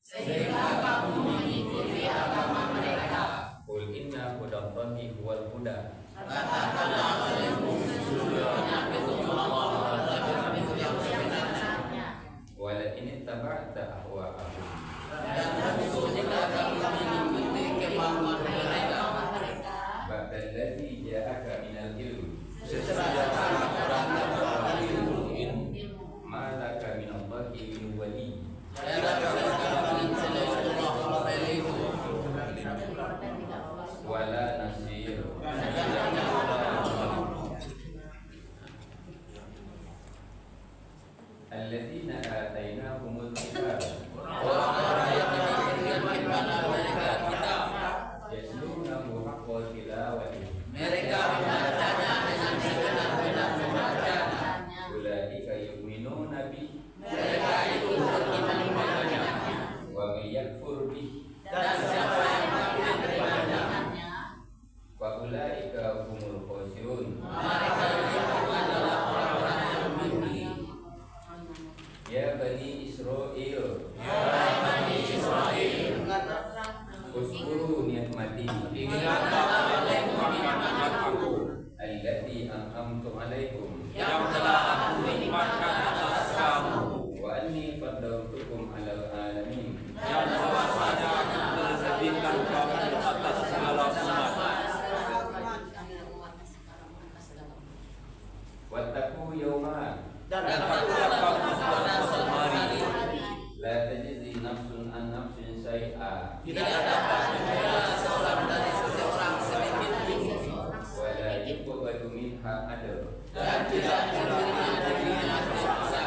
sehingga kamu mengikuti agama mereka. Qul inna hudallahi huwal huda. Katakanlah olehmu, sesungguhnya petunjuk Allah adalah petunjuk yang sebenarnya. Wala in ittaba'ta ahwa'ahum. Dan tentu jika kamu mengikuti kemauan mereka, Ba'dallazi ja'aka minal ilm. setelah orang yang ilmu, Malaka minallahi min wali. Wala nasir. Alladzina atainahumul kitab yatlunahu haqqa tilawati. mereka membacanya dengan sebenar-benar membacanya. Ulaika yu'minuna bi Mereka itu beriman kepadanya, wa may yakfur bi dan siapa yang kafir kepadanya, wa ulaika humul khasirun. mereka itu adalah orang-orang yang merugi. Ya Bani Israil, Hai Bani Israel, uskuru ni'mati ingatlah olehmu nikmat-nikmatku allati an'amtu 'alaikum yang telah aku nikmatkan atas kamu, wa anni faddaltukum 'alal alamin. dan bahwasanya aku melebihkan kamu atas segala umat. Wattaqu yawman Dan takutlah kamu pada suatu hari la tajzi nafsun an nafsin syai'a tidak dapat membela seorang dari seseorang sedikit pun, wa la yuqbalu minha adl dan tidak diberikan darinya siksa,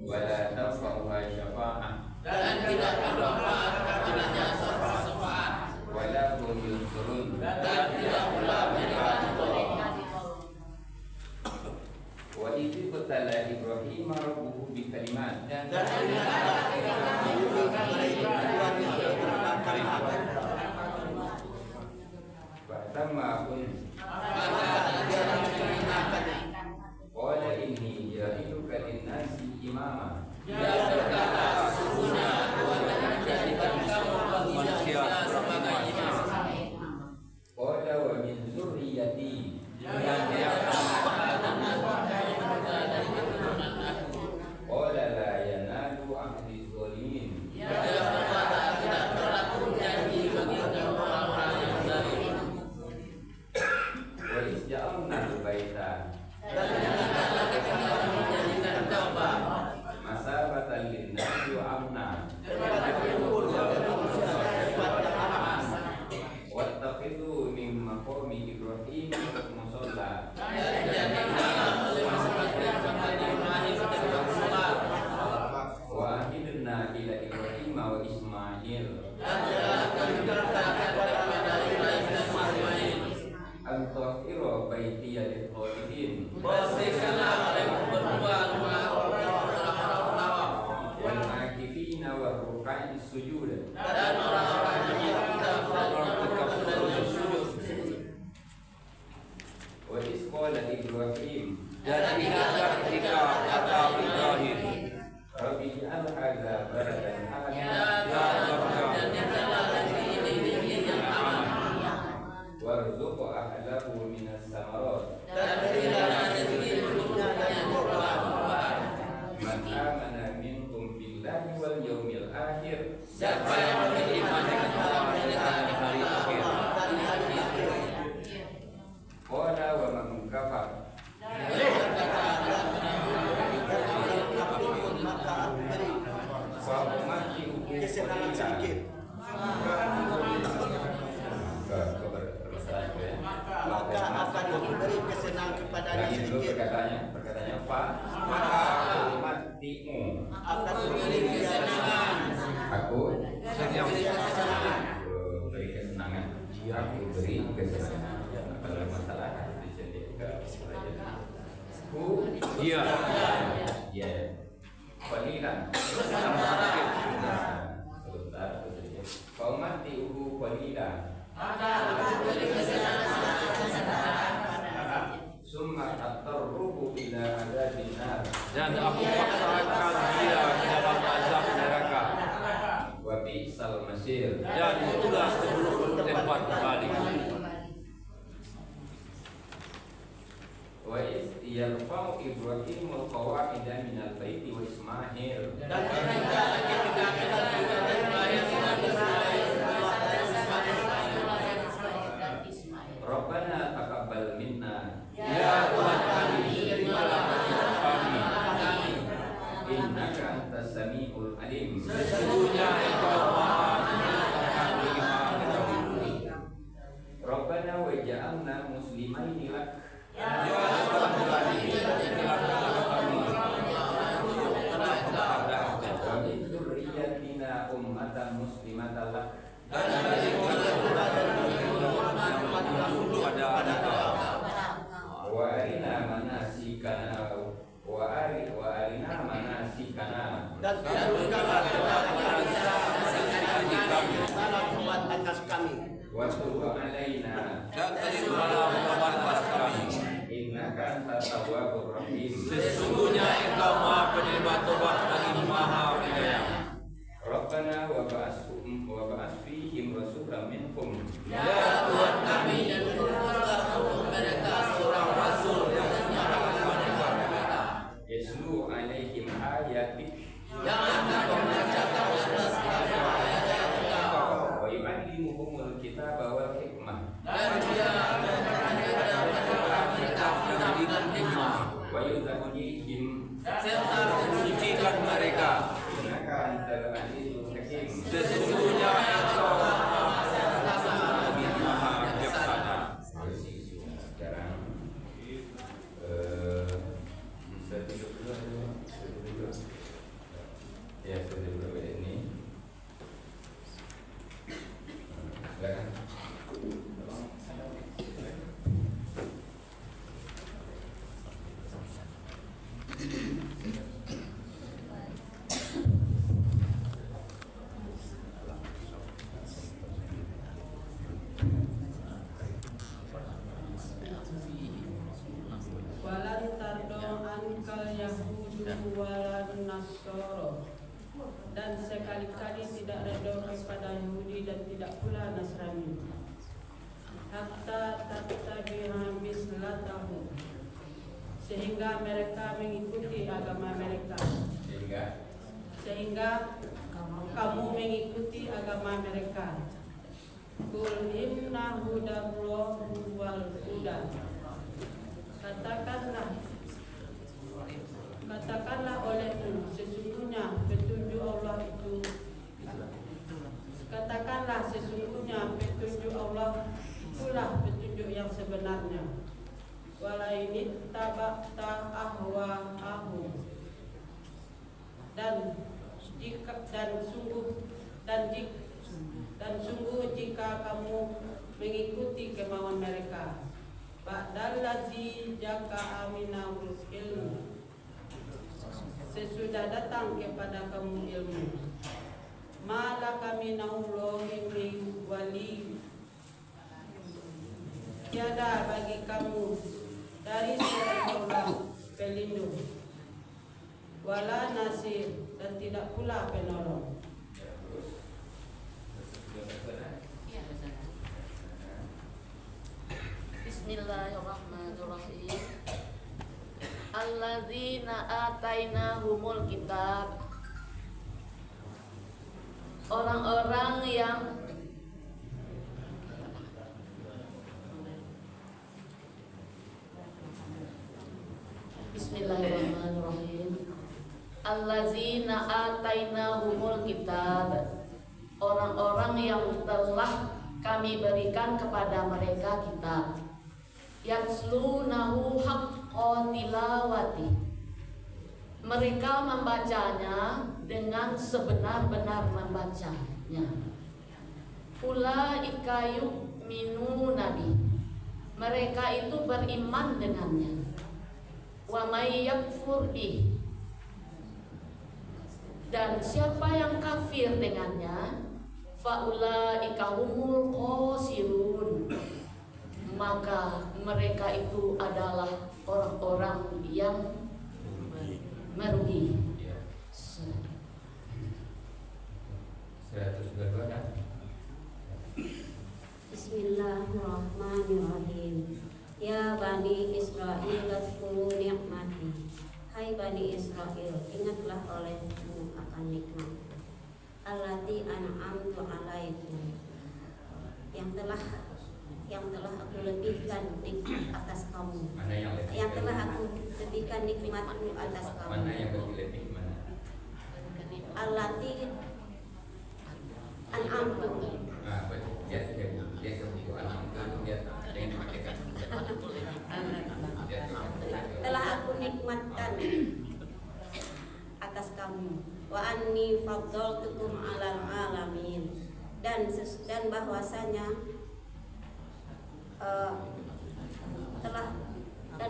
wa la tanfa'uha syafa'ah dan tidak bermanfaat kepadanya syafaat, wa la hum yunsurun. dan tidak pula mereka ditolong. Wa idh qala Ibrahim rabbuhu bi kalimat Dan ingatlah ketika kami berikan beberapa kalimat, Fatamma kun maka dia mengingatkan, qala inni ja'iluka lin-nasi imama. dia berkata, sesungguhnya aku akan menjadikan kamu bagi manusia sebagai imam. Qala wa min dzurriyyati. Dan dia berkata, dan aku juga dari keturunan aku. Qala la yanalu ahdi zalimin. Dia berkata, tidak berlaku janji bagi orang-orang yang zalim. Wa isja'alna baita Dan ingatlah ketika kami menjadikan Ka'bah masabatan lin-nasi wa amna. tempat berkumpul bagi manusia dan tempat yang aman. Wattakhidhu min maqami Ibrahim musalla. Dan jadikanlah olehmu sebagai tempat Ibrahim tempat sholat. Wa ahidna ila Ibrahim wa Ismail Dan telah kami berkata kepada Ibrahim dan Ismail, an-tahira baitiya lil-qaidin bersihkanlah olehmu berdua rumah orang-orang tawaf, wal akifina wa ruk'a'is sujud. dan orang-orang yang tidak berangkat dan sujud. Wa is qala Ibrahim Dan ingatlah ketika kata Ibrahim, Rabbi ij'al hadza baladan Ya aminan Tuhan, jadikanlah negeri ini negeri yang aman, warzuq ahlahu minas samarat dan berilah negeri penduduknya dari buah-buahan. man amana minkum billahi wal yawmil akhir. Siapa yang beriman dengan Allah dan di hari akhir dan di hari akhir. Qala wa man kafar Dia berkata, dan maka aku beri fa umatihi kesenangan sedikit. Maka akan aku beri kesenangan kepadanya Lagi dulu sedikit. perkataannya fa maka umatimu Akan beri kesenangan. aku Beri kesenangan. beri kesenangan. Aku beri kesenangan. Kalau masalah jadi ku iya, ya qalilan sebentar fa umatihi qalilan Maka aku beri kesenangan. summa atarruhu ila adabin nar bi'sal masir. Dan itulah seburuk tempat kembali. Wa iz yarfa'u Ibrahimul qawa'ida minal baiti wa Ismail. Dan ketika Rabbana taqabbal minna. Ya Tuhan kami, terimalah doa kami. Innaka antas samiul alim. Sesungguhnya Engkau Maha Mengetahui, Maha Mengetahui. Rabbana waj'alna muslimaini lak. Ya Tuhan kami, jadilah kami Wa min dzurriyyatina ummatan muslimatan lak. dan jadikan pada Engkau. Wa arina manasikana dan tunjukkanlah dalam umat atas kami. wa tub alaina Dan terimalah taubat atas kami. innaka antat tawwabur rahim. Sesungguhnya Engkau Maha penerima taubat lagi Maha Penyayang. Rabbana wa ba'as fihim rasulan minhum Ya Tuhan kami, mereka seorang rasul yang menyatakan mereka yaslu alaihim ayatik yang akan membacakan atas wa yu'allimuhumul kitaba wal hikmah dan dia kitab dan dengan hikmah wa yuzakkihim serta mensucikan mereka. innaka antal azizul hakim. Sesungguhnya Engkau Maha Bijaksana. Sekarang bisa duduk dulu. Ya, sudah dulu ini. Silakan. Walan tardo ankal Yahudu walan Nasoro, dan sekali-kali tidak redha kepada Yahudi dan tidak pula Nasrani. Hatta tattabi'a mislatahu, sehingga mereka mengikuti agama mereka. Sehingga kamu mengikuti agama mereka. Qul inna hudallahi wal huda. Katakanlah olehmu, sesungguhnya petunjuk Allah itu. Katakanlah sesungguhnya petunjuk Allah itulah petunjuk yang sebenarnya. Walainit tabakta ahwa'ahum, dan sungguh jika kamu mengikuti kemauan mereka. Ba'dallazi jaka aminahul ilmu, sesudah datang kepada kamu ilmu. Mala kami naulohi min wali, tiada bagi kamu dari selain Allah pelindung, wala nasir, dan tidak pula penolong. Bismillahirrahmanirrahim. Alladzina atainahumul kitab, orang-orang yang Bismillahirrahmanirrahim. Alladzina atainahumul kitab, orang-orang yang telah kami berikan kepada mereka kitab. Yatslunahu haqqa tilawati, mereka membacanya dengan sebenar-benar membacanya. Ulaika yu'minuna bi, mereka itu beriman dengannya. Wa may yakfur bi, dan siapa yang kafir dengannya, fa ulaika humul khasirun, maka mereka itu adalah orang-orang yang merugi. 122 kan? Bismillahirrahmanirrahim. Ya Bani Israel, wadhkuru ni'mati. Hai Bani Israel, ingatlah olehmu akan nikmatku. Allati an'amtu alaikum, yang telah aku lebihkan nikmat atas kamu. Mana yang lebih? Yang telah aku lebihkan nikmatku atas kamu. Mana yang lebih mana? Allati an'amtu. Nah, dia kebutuhan itu dia yang dipakai. Telah aku nikmatkan atas kamu. Wa anni faddaltukum 'alal alamin, dan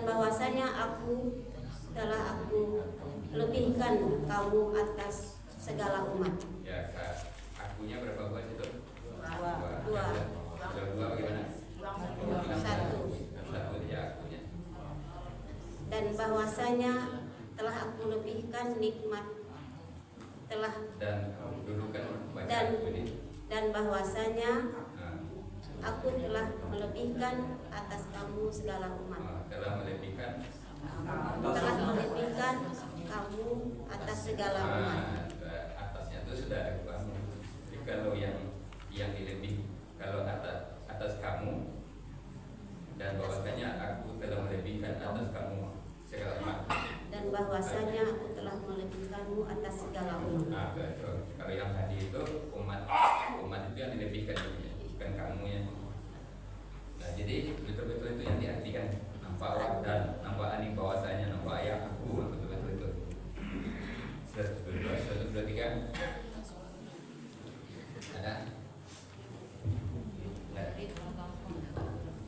bahwasanya aku lebihkan kamu atas segala umat. Ya, akunya berapa buat itu? Dua. Bagaimana? Satu. Ya, akunya. Dan bahwasanya telah aku lebihkan nikmat Dan dudukan baca Dan- aku ini. dan bahwasanya Nah, aku telah melebihkan atas kamu segala umat. telah melebihkan Kamu atas segala umat. Atasnya itu sudah ada kamu. Jadi kalau yang dilebih, kalau atas kamu, dan bahwasanya aku telah melebihkan atas kamu segala umat. Dan bahwasanya aku telah melebihkanmu atas segala umat. Nah, betul. Kalau yang tadi itu umat itu yang dilebihkan, bukan kamu ya. Nah, jadi betul-betul itu yang diartikan. Nampak dan nampak ani bahwasanya nampak ya aku betul-betul itu. 123 ada?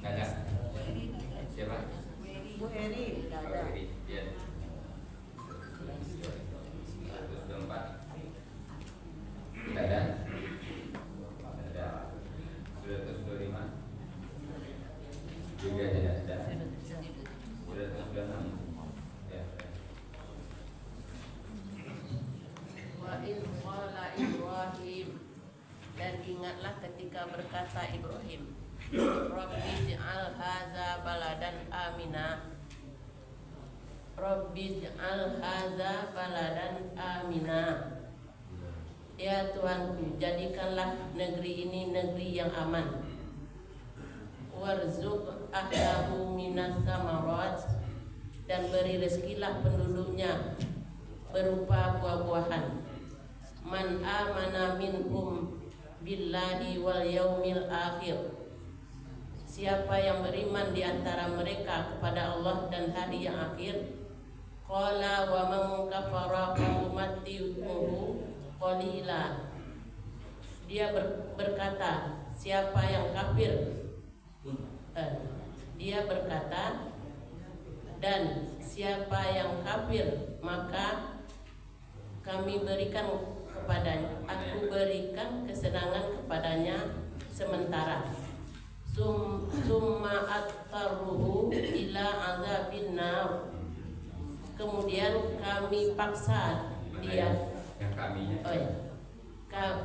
Ada? Siapa? Bu Heri, Oh, Eri. Ya. 124 ada? Ada. 125 juga tidak ada. 126 ya. Wa idh qala Ibrahim, dan ingatlah ketika berkata Ibrahim, Rabbi ij'al hadza baladan amina. Rabbi ij'al hadza baladan amina. Ya Tuhanku, jadikanlah negeri ini negeri yang aman. Warzuq ahlahu minas samarat, dan beri rezekilah penduduknya berupa buah-buahan. Man amana minhum billahi wal yaumil akhir, siapa yang beriman di antara mereka kepada Allah dan hari yang akhir. Qala wa man kafara ummatihi qalila, dia berkata, siapa yang kafir, dia berkata, dan siapa yang kafir maka kami berikan kepadanya, aku berikan kesenangan kepadanya sementara. Summa attaruhu ila azabin nar, kemudian kami paksa dia. Yang kaminya. Oh ya.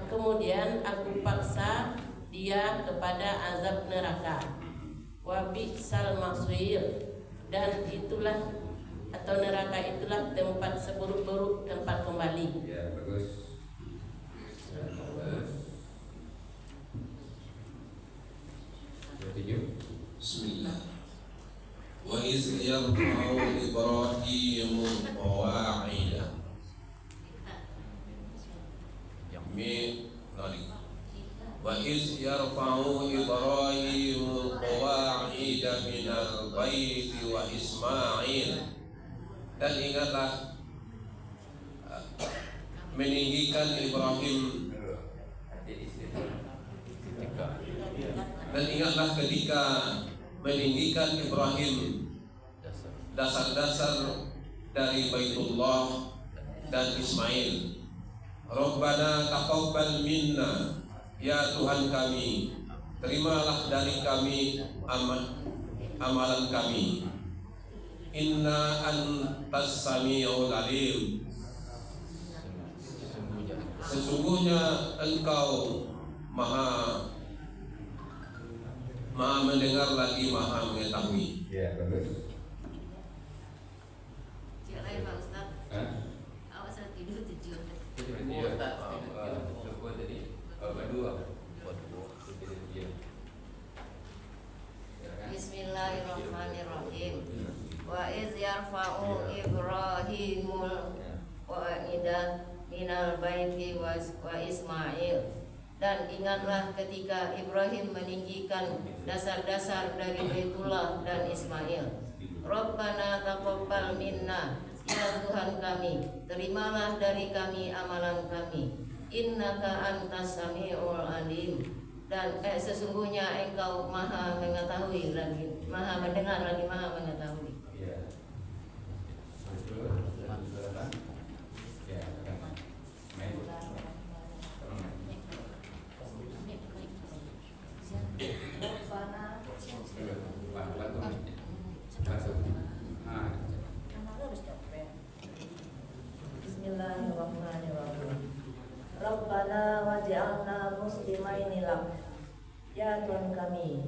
Kemudian aku paksa dia kepada azab neraka. Wa bi'sal masir, dan itulah atau neraka itulah tempat seburuk-buruk tempat kembali. Ya, bagus. Bismillah. Wa iz yarfa'u Ibrahimu qawa'ida Wa iz yarfa'u Ibrahimu qawa'ida minal baiti wa Ismail, dan ingatlah meninggikan Ibrahim, dan ingatlah ketika meninggikan Ibrahim dasar-dasar dari Baitullah dan Ismail. Rabbana taqabbal minna, ya Tuhan kami, terimalah dari kami amalan kami. Inna antas sami'ul alim, Sesungguhnya Engkau maha mendengar lagi maha mengetahui. Ya, bagus. Cik lain Pak Ustaz. Hah? Awak saya tidur tidur. Itu berarti ya. Lupa tadi. Berdua. Bismillahirrahmanirrahim. Wa iz yarfa'u Ibrahimul qa'idah minal baiti wa Ismail. Dan ingatlah ketika Ibrahim meninggikan dasar-dasar dari Baitullah dan Ismail. Rabbana taqabbal minna, ya Tuhan kami, terimalah dari kami amalan kami. Innaka antas sami'ul alim. Dan sesungguhnya Engkau maha mengetahui lagi, maha mendengar lagi, maha mengetahui. Ya. Bismillahirrahmanirrahim. Rabbana waj'alna muslimaini lak. Ya Tuhan kami,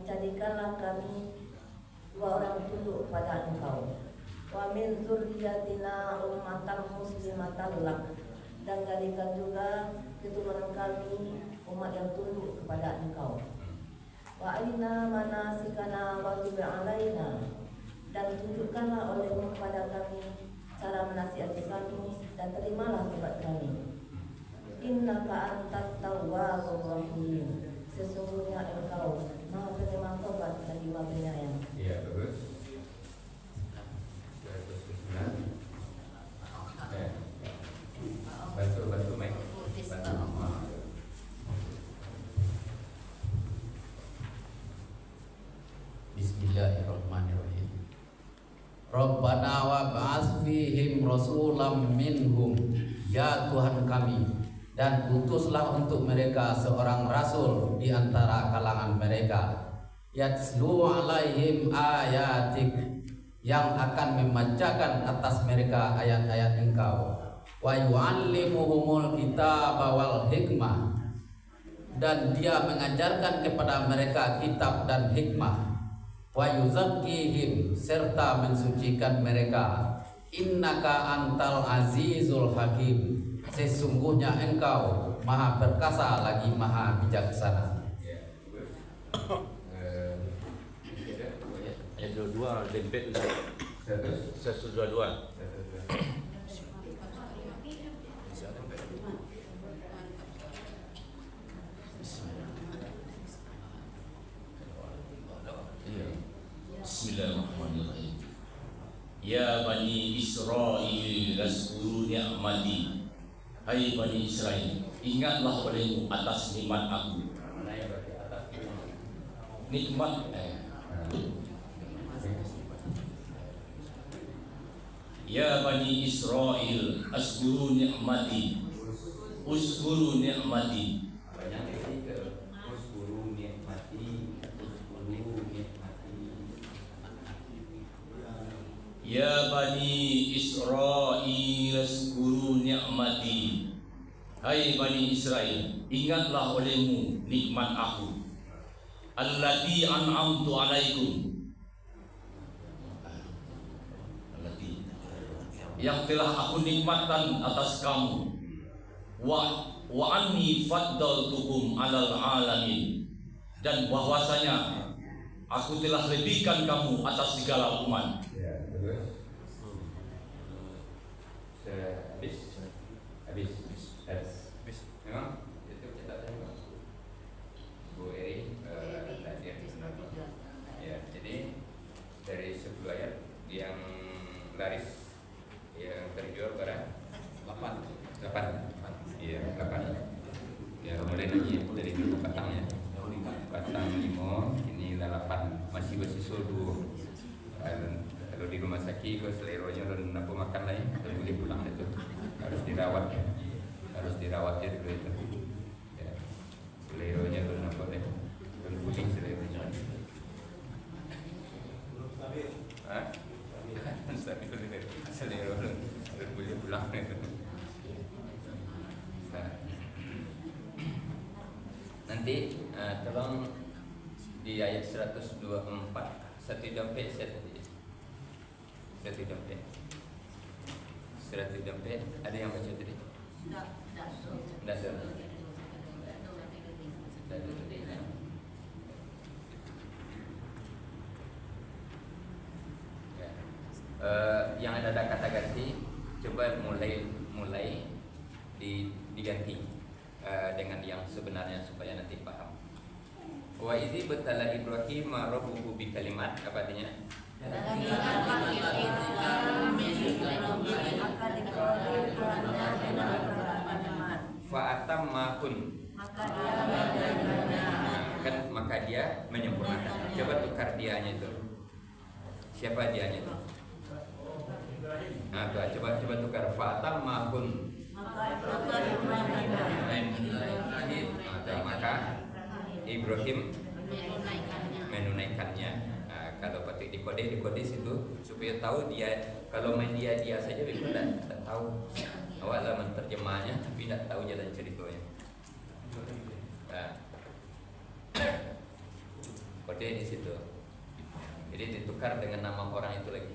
jadikanlah kami dua orang tunduk pada Engkau. Wa min dzurriyyatina ummatan muslimatan lak. Dan jadikan juga keturunan kami umat yang tunduk kepada Engkau. Wa arina manasikana wa tub alaina. Dan tunjukkanlah olehmu kepada kami cara menasihati kami, dan terimalah tobat kami. Innaka antat tawwabur rahim. Sesungguhnya Engkau maha penerima tobat lagi maha penyayang. Iya, bagus. Bantu Mike. Bismillahirrahmanirrahim. Rabbana wa ba'ats fihim rasulam minhum. Ya Tuhan kami, dan utuslah untuk mereka seorang rasul di antara kalangan mereka, yatslu alaihim ayatik, yang akan membacakan atas mereka ayat-ayat Engkau, wa yu'allimuhumul kitaba wal hikmah, dan dia mengajarkan kepada mereka kitab dan hikmah, wa yuzakkihim, serta mensucikan mereka. Innaka antal azizul hakim. Sesungguhnya Engkau maha perkasa lagi maha bijaksana. Ayat 22 dempet Sesudua dua. Bismillahirrahmanirrahim. Ya Bani Israel, lazkuru ni'mati. Hai Bani Israel, ingatlah olehmu atas nikmat aku. Nikmat Ya Bani Israel, azkuru ni'mati. Uzkuru ni'mati. Ya Bani Israel, azkuru ni'mati. Hai Bani Israel, ingatlah olehmu nikmat aku. Allati an'amtu alaikum, yang telah aku nikmatkan atas kamu. Wa anni faddaltukum alal alamin, dan bahwasanya aku telah lebihkan kamu atas segala umat. Habis. Memang itu catatannya Bu Eri tadi. Ya, jadi dari 10 ayat yang laris yang terjual berapa? 8. Iya, 8. Ya, mulai lagi dari dulu batangnya. Batang 5, ini 8, masih bersisul 2. Kalau di rumah sakit kalau seleronya belum nampu makan lagi, boleh pulang itu. Harus dirawat ya. Dulu itu. Ya. Seleronya belum nampu deh. Belum pulih seleronya. Hah? Selero belum boleh pulang itu. Nanti tolong di ayat 124 satu dompet ada yang baca tadi? Tidak. Yang ada kata ganti, coba mulai diganti dengan yang sebenarnya supaya nanti paham. Wa idzi batala Ibrahim rabbuhu bi kalimat, apa artinya? Fa'atammahun, kan maka dia menyempurnakan. Coba tukar dianya itu. Siapa dianya itu? Nah, coba tukar fa'atammahun. Maka Ibrahim menunaikannya. Kalau pakai di kode situ supaya tahu dia, kalau main dia saja memang tidak tahu. Awak lah menerjemahnya tapi tidak tahu jalan ceritanya. Kode di situ. Jadi ditukar dengan nama orang itu lagi.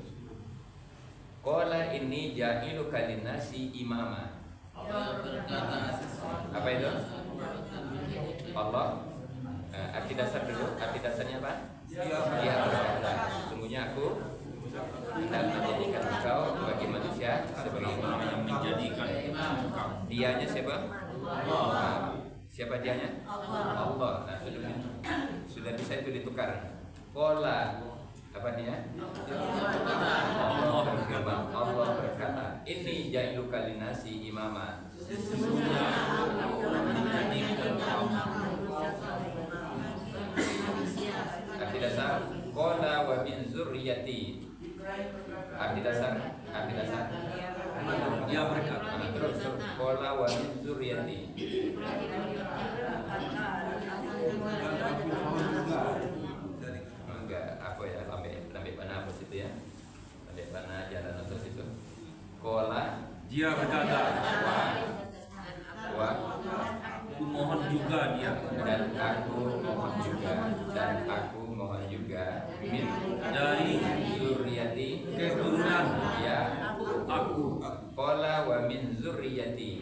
Qala inni ja'iluka linnasi imama. Apa itu? Allah. Arti dasar dulu. Arti dasarnya apa? Dia berkata, sesungguhnya aku hendak menjadikan engkau bagi manusia sebagai imam. Yang menjadikan engkau. Dianya siapa? Siapa dianya? Allah. Nah, sudah bisa itu ditukar. Qala, apa dia? Allah berfirman, Allah berkata, ini ja'iluka linnasi imama. Arti dasar, qala wa min zurriyati. Arti dasar. Dia berkata. Terus qala wa min zurriyati. Enggak, apa ya, lambe panah apa situ ya? Lambe panah jalan atau situ. Qala, Dia berkata, wa aku mohon juga dia dan aku mohon juga min dari zurriyati keturunan ya aku. qala wa min zurriyati.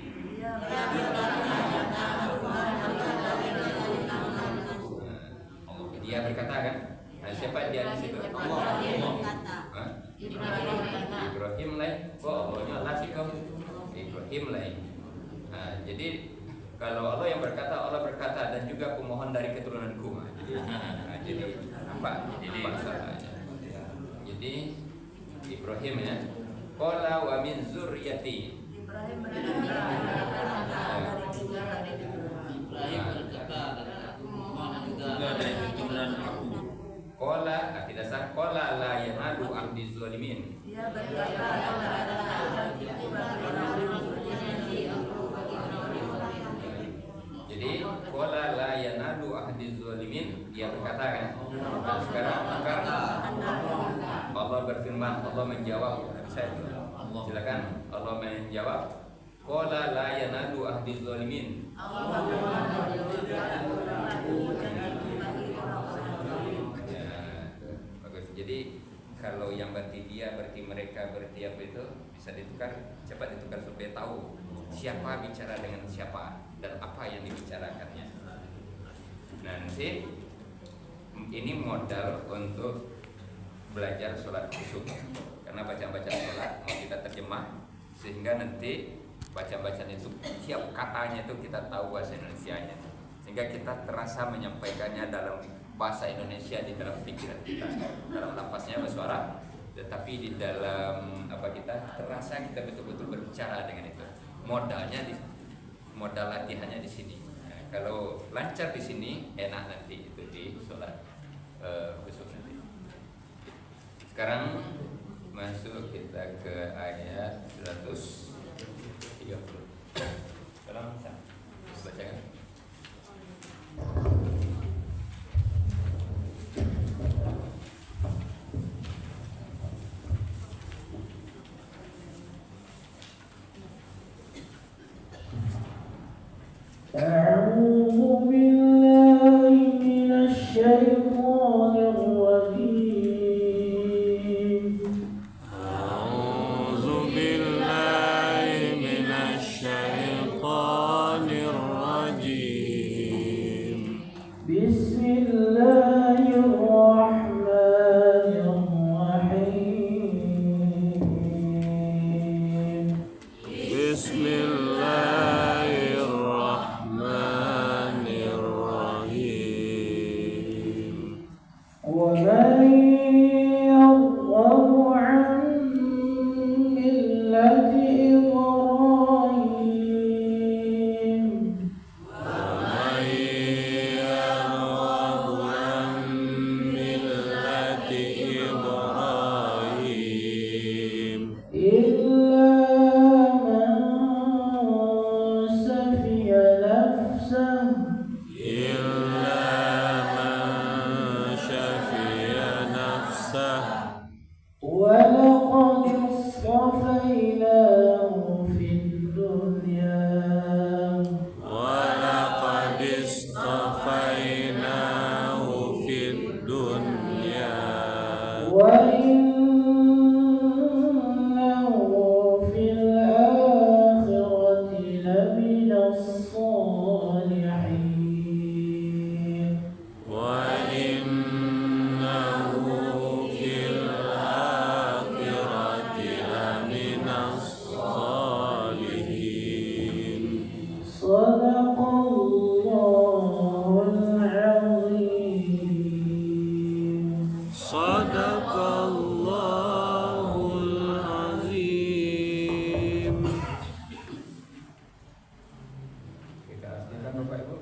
Dia berkata kan? Nah, siapa dia di situ? Hah? Ibrahim lain. Oh, Allahnya Allah sih kamu. Ibrahim lain. Nah, jadi kalau Allah yang berkata, Allah berkata dan juga aku mohon dari keturunanku. Jadi apa? Jadi masalahnya. Jadi Ibrahim ya. Qala wa min zurriyati. Ibrahim berkata Juga dari keturunan aku. Qala, arti dasar qala la yanalu ahdi zalimin. dia berkata Jadi qala la yanalu ahdi zalimin, dia berkata kan. Nah, sekarang maka Allah berfirman, Allah menjawab. Silakan Allah menjawab. Qala la yanalu ahdi zalimin. Jadi kalau yang berarti dia, berarti mereka, berarti apa itu bisa ditukar, cepat ditukar supaya tahu siapa bicara dengan siapa dan apa yang dibicarakannya. Nanti ini modal untuk belajar sholat khusyuk, karena bacaan-bacaan sholat mau kita terjemah sehingga nanti bacaan-bacaan itu tiap katanya itu kita tahu bahasa Indonesianya, sehingga kita terasa menyampaikannya dalam bahasa Indonesia di dalam pikiran kita, dalam lafaznya bersuara, tetapi di dalam apa kita terasa kita betul-betul berbicara dengan itu. Modal latihannya di sini. Nah, kalau lancar di sini enak nanti itu di sholat khusyuk nanti. Sekarang masuk kita ke ayat 130. Sekarang bisa bacakan. أعوذ بالله إلا من شفي نفسه ولقد اصطفيناه في الدنيا ولقد اصطفيناه في الدنيا وإنه في الآخرة لمن الصالحين وإنه في الآخرة لمن الصالحين صدق الله العظيم صدق الله العظيم. Kita silakan Bapak Ibu.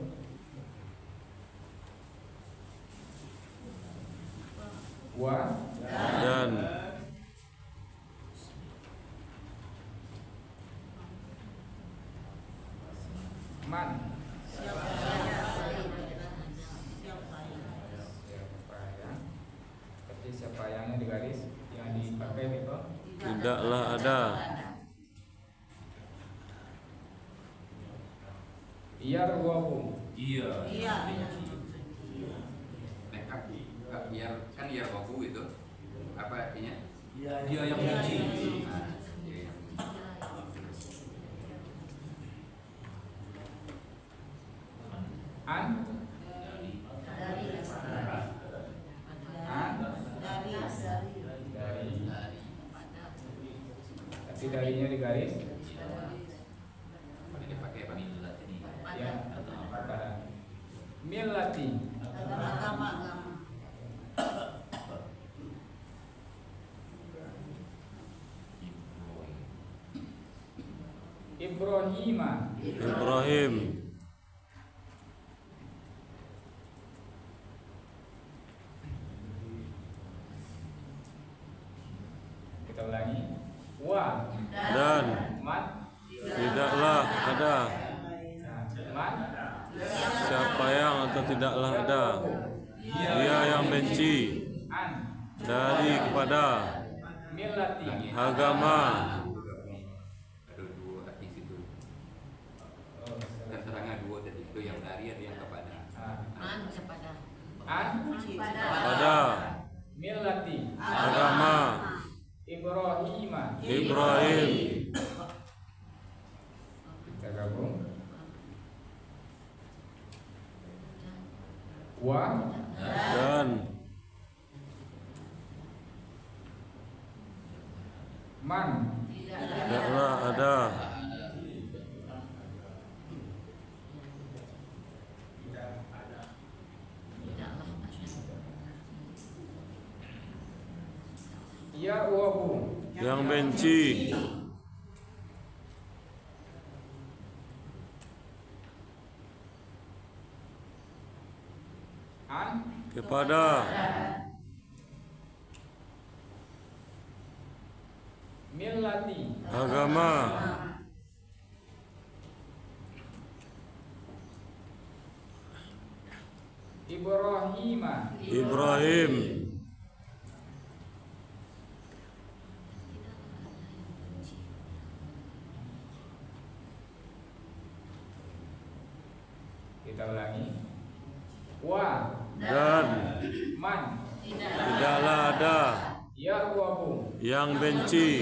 Wa Dan man. Siapa yang? Seperti siapa yangnya di garis yang dipakai itu? tidaklah ada. Yarwahu. Iya. Iya. Biar kan yarwahu itu apa artinya? Dia yang benci. An dari tapi darinya di garis Ini pakai apa nih? Ini. ya pada millati Ibrahima Ibrahim kita ulangi wa dan man tidaklah ada. man Siapa yang atau tidaklah ada. Dia yang benci an dari kepada millati agama. Ada dua di situ. Keterangan dua tadi itu yang dari ada yang kepada. an Pada millati agama Ibrahima Ibrahim. kita gabung wa Dan man tidaklah ada. yarwahu Yang benci an kepada millati agama Ibrahima Ibrahim. kita ulangi wa Dan man tidaklah ada yarwahu yang benci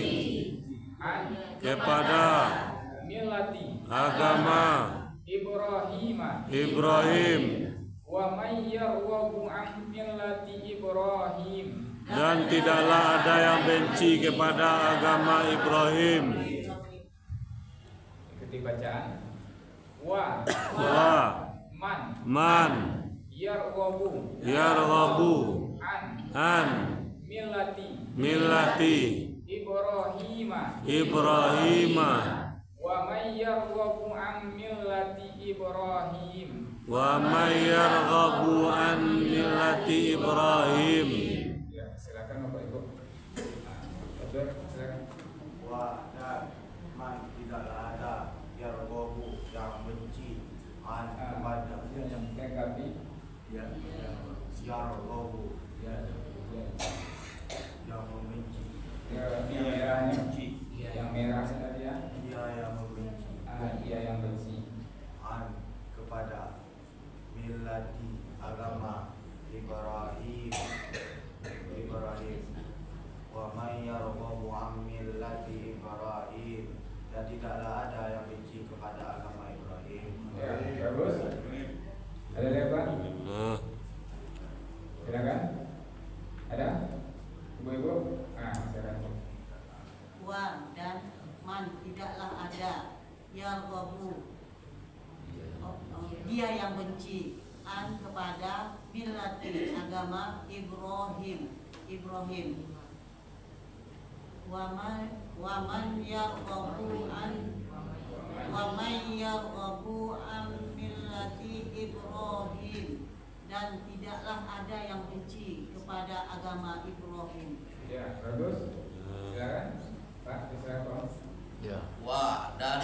an kepada millati agama Ibrahima Ibrahim. wa may yarwahu an millati Ibrahim Dan tidaklah ada yang benci kepada agama Ibrahim. ikuti bacaan wa Man yarwahu yarghabu an millati Ibrahima wa may yarwahu an millati Ibrahim wa may yarghabu an millati Ibrahim. ya silakan Bapak Ibu. Betul, silakan. Wa dan man tidaklah ada yarghabu yang benci an kepada api. Ya yarghabu Ya. yang membenci. Yang merahnya. Yang merah tadi ya. Dia yang membenci. Dia yang benci. An kepada millati agama Ibrahim wa may yarghabu an millati Ibrahim, dan tidaklah ada yang benci kepada agama Ibrahim. Ya, bagus. Ada lagi Pak? Nah, Silakan. Ada? Ibu-ibu? Silakan. Wa dan man tidaklah ada yarghabu dia yang benci an kepada millati agama Ibrahim wa man yarghabu an millati Ibrahim, dan tidaklah ada yang benci kepada agama Ibrahim. Ya, bagus. Silakan. Pak, silakan. Wa dan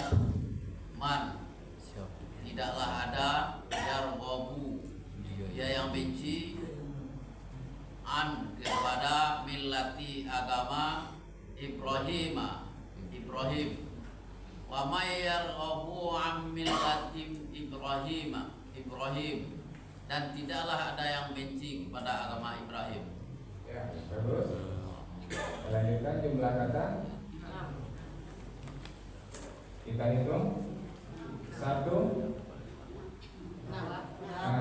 man tidaklah ada yarghabu dia yang benci an kepada millati agama Ibrahim wa may yarghabu an millati Ibrahim, dan tidaklah ada yang benci kepada agama Ibrahim. Ya, bagus. Lanjutkan jumlah kata. Kita hitung. 1.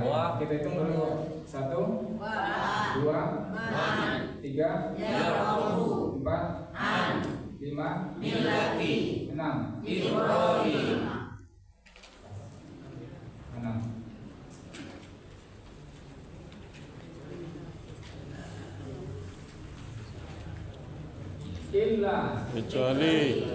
Wah, kita hitung dulu. 1, 2, 3, 4, 5, 6. Ibrahim. 6. Illa kecuali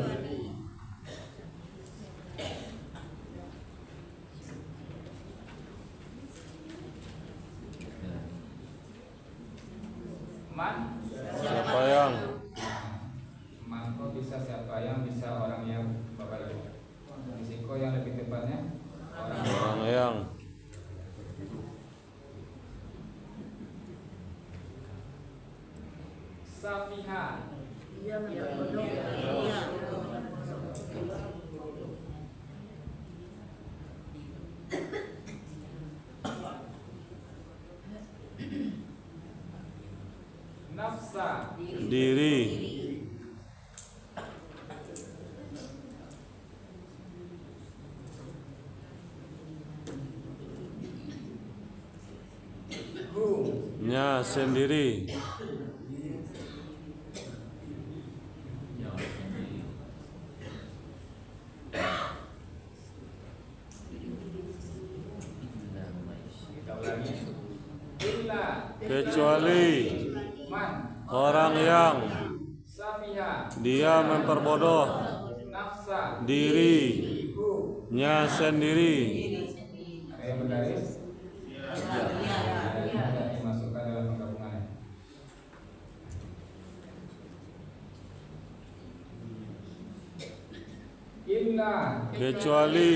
man. siapa yang Man kok bisa siapa yang, bisa orang yang, Bapak Ibu. Risiko yang lebih tepatnya orang yang Safiha. Dia memperbodoh. Nafsa. diri nya sendiri Kita ulangi. Illa kecuali man orang yang Safiha dia memperbodoh nafsa dirinya sendiri. Ada yang bergaris? Ada dimasukkan dalam penggabungannya. Illa Kecuali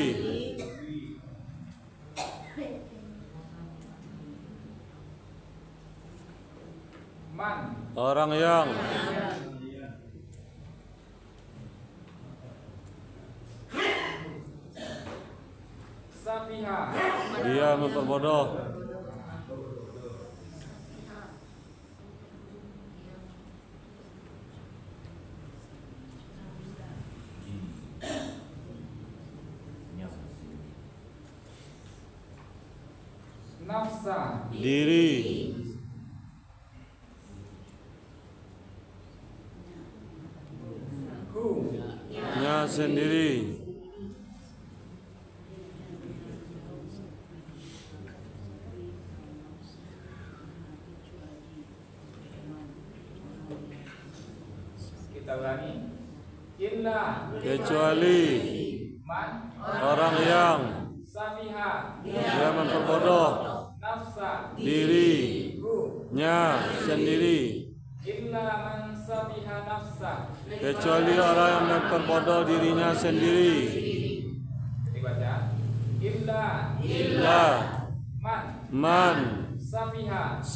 man orang yang Safiha dia memperbodoh nafsa diri nya sendiri. Kita ulangi. Illa Kecuali man orang yang Safiha dia memperbodoh nafsa dirinya sendiri. Illa man safiha nafsa. Kecuali orang yang memperbodoh dirinya sendiri. Dibaca. Illa Illa man Man safiha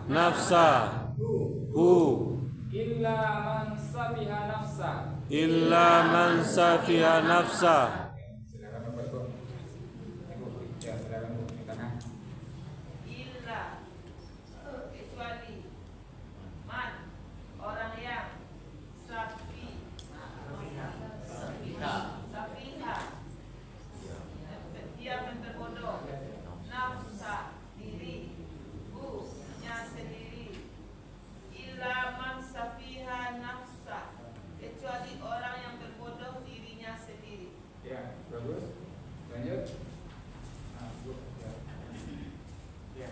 nafsa hu illa man safiha nafsa. Silakan Bapak Ibu. Ibu, ya silakan Bu, di tengah. Illa kecuali man orang yang safiha dia memperbodoh nafsa diri nya sendiri. Illa man safiha nafsa kecuali orang yang berbodoh dirinya sendiri. Ya, bagus. Lanjut. Nah, Bu, ya. Ya,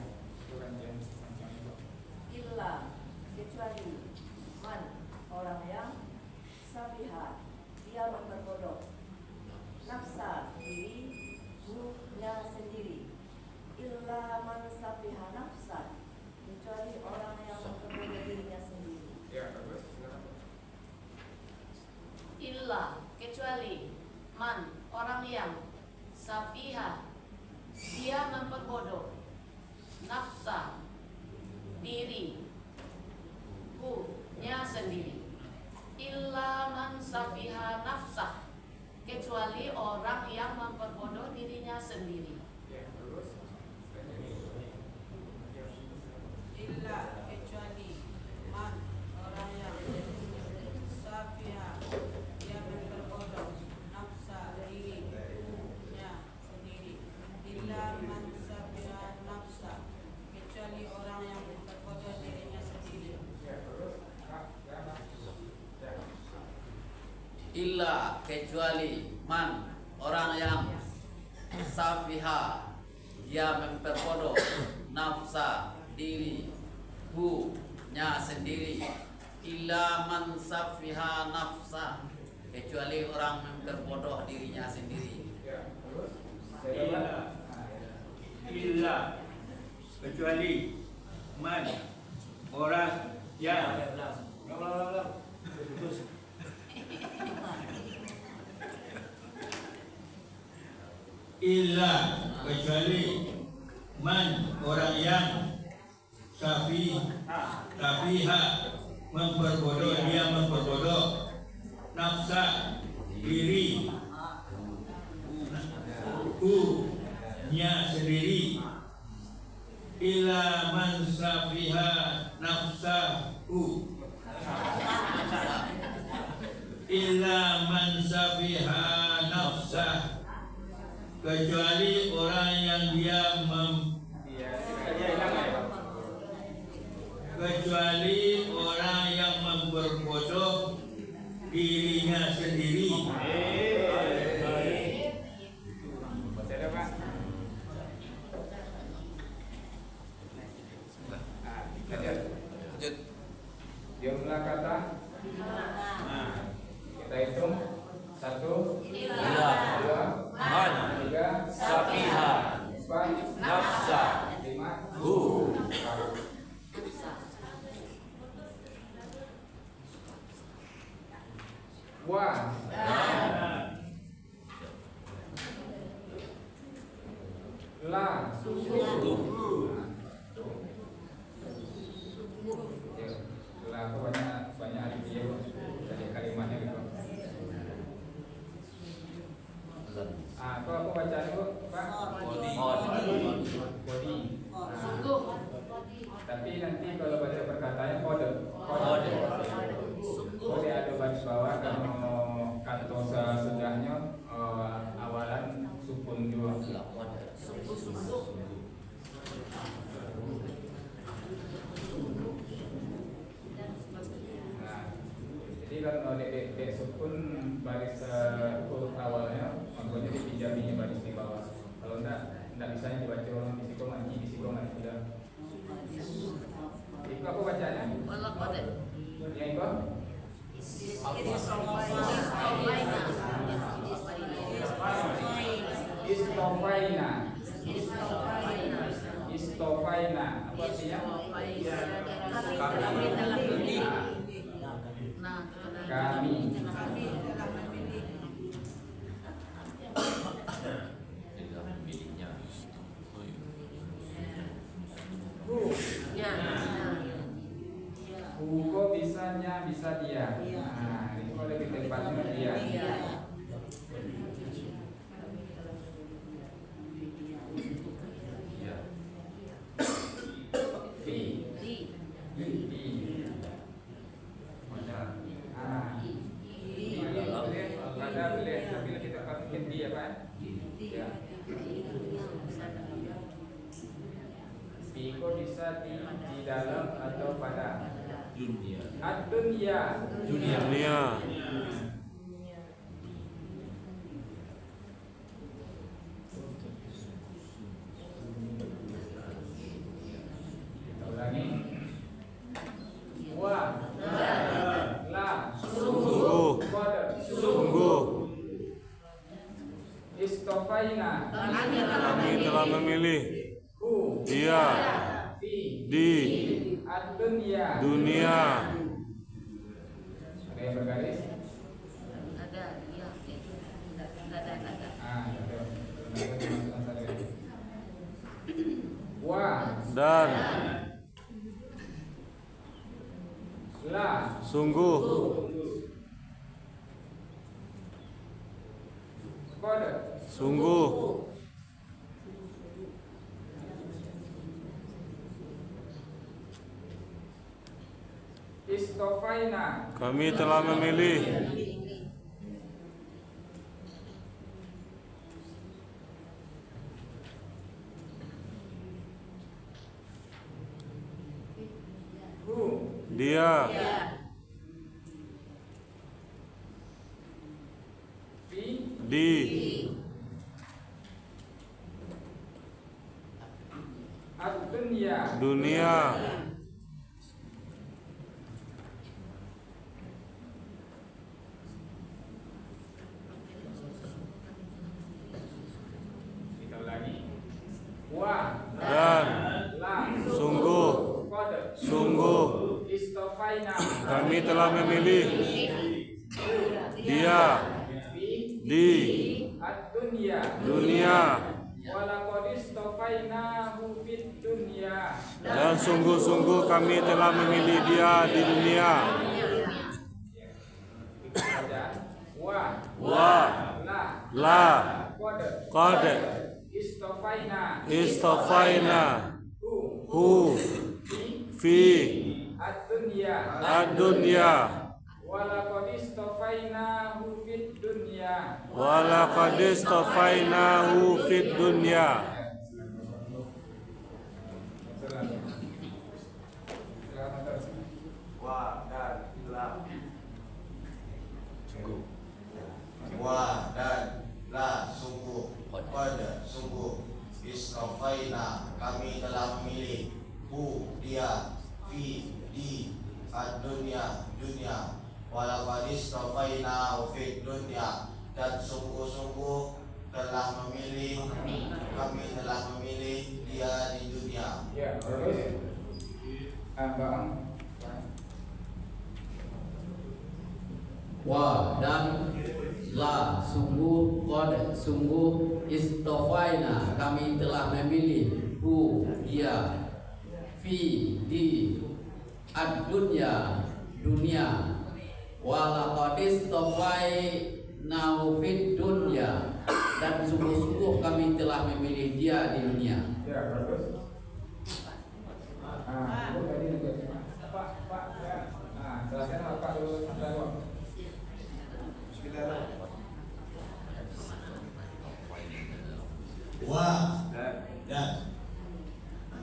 bukan yang panjang itu. Illa kecuali man orang yang safiha dia memperbodoh nafsa diri nya sendiri. Illa man safiha nafsa kecuali orang yang memperbodoh dirinya sendiri. Ya, bagus. Silakan. Illa kecuali man orang yang safiha dia memperbodoh nafsa diri nya sendiri. Illa man safiha nafsa kecuali orang yang memperbodoh dirinya sendiri. Ya, bagus. Illa kecuali man orang yang safiha dia memperbodoh nafsa dirinya sendiri. Illa man safiha nafsa kecuali orang yang memperbodoh dirinya sendiri. Ya, bagus. Kak, ya, Kak. Ya. Illa kecuali man orang yang safiha dia memperbodoh nafsa diri nya sendiri. Illa man safiha nafsa kecuali orang memperbodoh dirinya sendiri. Ya, bagus. Saya Illa kecuali man orang yang illa kecuali man orang yang safiha memperbodoh dia memperbodoh nafsa diri nya sendiri. Illa man safiha nafsahu illa man safiha nafsah kecuali orang yang dia kecuali orang yang memperbodoh dirinya sendiri. Masih ada, Pak? Lanjut. Jumlah kata. Nah, kita hitung. 1, 2, 3, Safiha 4, nafsa 5, hu wa la la apa banyak alif ya dari kalimatnya gitu. Apa bacaan itu, Pak? Body. Tapi nanti kalau baca perkataannya kode. Kode ada baris bawah kalau kantosa sudahnya awalan sukun juga. Nah, jadi kalau dek sukun baris huruf awalnya, makanya dipinjami baris di bawah. Kalau enggak bisa dibaca orang di situ mati sudah. Itu apa bacanya? Yang itu? Istofaina. Apa artinya? Kami. Nah, itu kalau di tempatnya dia. Biko bisa di dalam atau pada dunia. Dunia. Kita ulangi. Wa la Sungguh. Sungguh. Istofaina Kami telah memilih dia di dunia. Ada yang bergaris? Ada, iya. Ada. Wa Dan la sungguh kode sungguh istofaina kami telah memilih dia di dunia. Kita ulangi. Wa Dan sungguh sungguh istofaina kami telah memilih dia di dunia. Dan sungguh-sungguh kami telah memilih dia di dunia. Wa la qad istofaina hu fi ad-dunya walaqad istofainahu fid dunya. Wa dan la sungguh, pada sungguh, istofaina kami telah memilih dia fi di dunia walaqad istofaina fi dunya dan sungguh-sungguh telah memilih kami telah memilih dia di dunia. Ya, terus Abang Wa dan la sungguh qad sungguh istofaina kami telah memilih dia fi di ad-dunya dunia walaqad istofainahu fid dunya dan sungguh-sungguh kami telah memilih dia di dunia. ya, bagus. Itu tadi juga Pak ya. Nah, jelaskan apa dulu Wa dan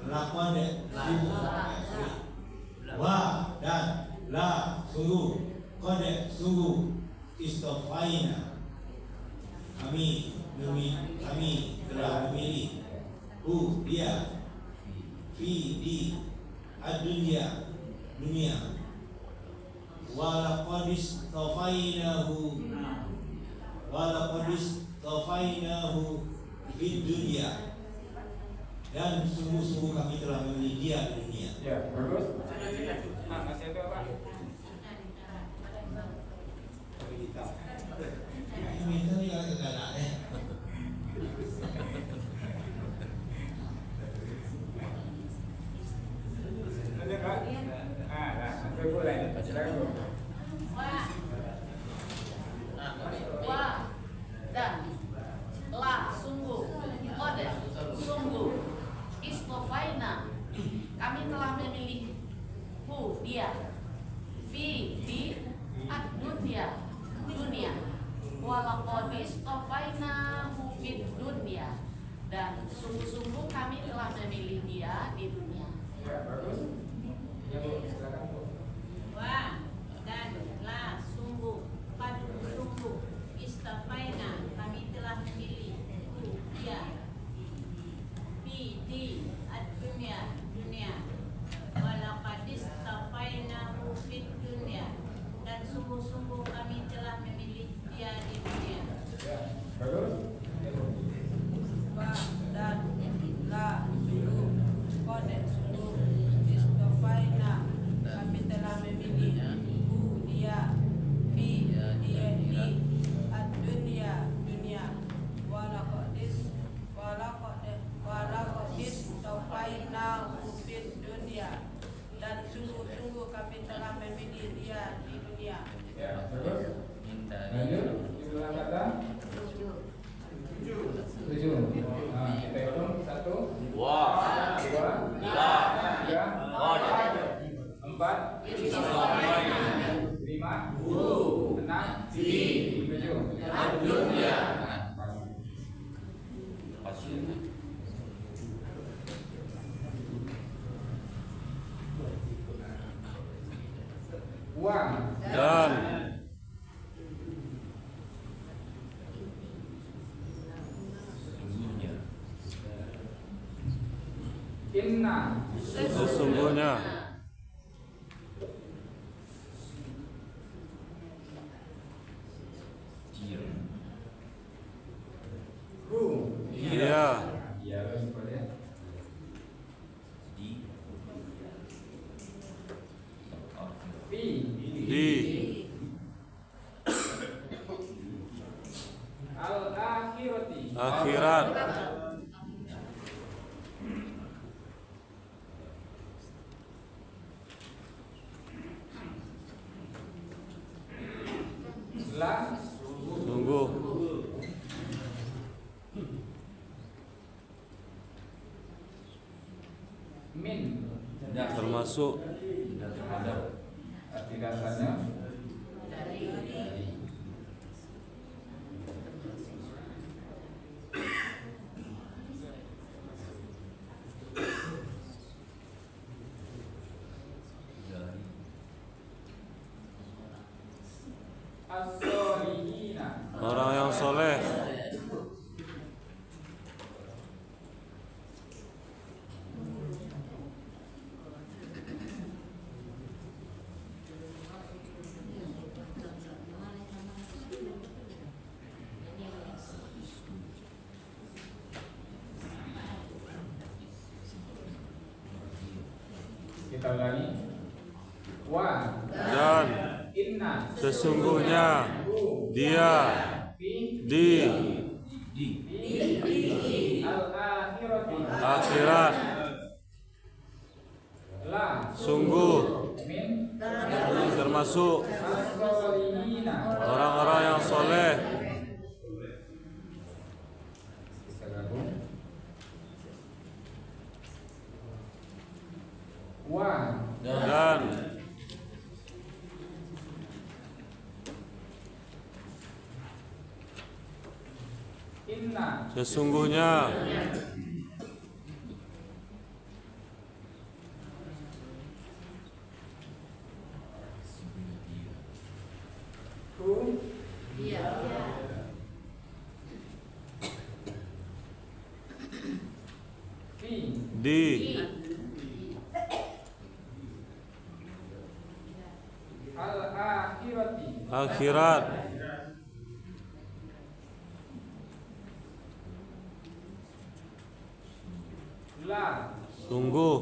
lakon wa dan la sungguh kode sungguh istofaina kami telah memilih dia fi di dunia walaqad istofainahu fid dunya dan sungguh-sungguh kami telah memilih dia di dunia. Ya, bagus. Nah, masih ada apa? Ini ni agak Ada Pak? Nah, boleh. Silakan. Dan sungguh-sungguh kami telah memilih dia di dunia. Ya, bagus. Ya, Bu, silakan, Bu. Wa dan la sungguh istafaina kami telah memilih dia di dunia walaqad istafainahu fid dunia dan sungguh-sungguh kami telah memilih dia di dunia. Ya, bagus. Ya, Bu. Wa dan la sungguh sungguh istafaina kami telah memilih dia di dunia walaqad istafainahu fid dunia dan sungguh-sungguh kami telah memilih dia di dunia. Ya, bagus. Lanjut, jumlah kata 7. Nah, kita hitung 1, 2, 3, 4, 5, 6, 7. Uang Dan inna sesungguhnya hu dia ya boleh fi di al akhirati akhirat la sungguh min termasuk arti dasarnya as-solihina orang yang soleh. kita ulangi wa Dan inna sesungguhnya dia di al akhirati akhirat la sungguh min termasuk as-solihina orang-orang yang soleh. bisa gabung wa Dan inna sesungguhnya hu Dia fi di al akhirati akhirat la sungguh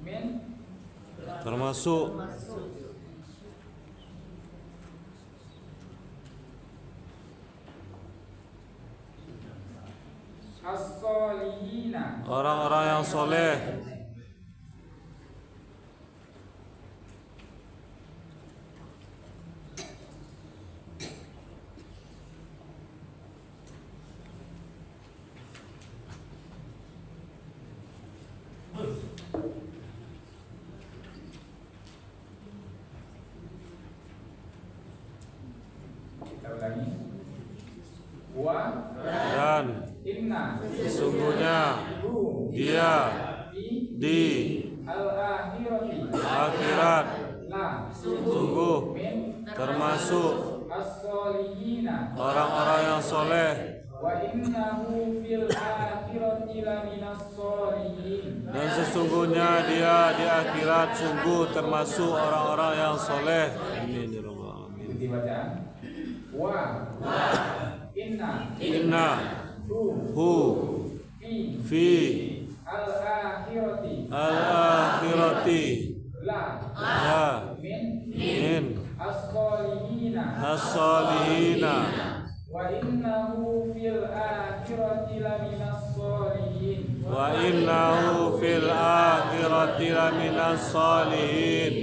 min termasuk as-solihina orang-orang yang soleh. kita ulangi. Wa dan inna sesungguhnya dia di akhirat sungguh termasuk orang-orang yang soleh. Dan sesungguhnya dia di akhirat sungguh termasuk orang-orang yang soleh. Amin ya rabbal alamin. Inna hu fi al-akhirati la min as-solihina wa innahu fil akhirati laminas solihin.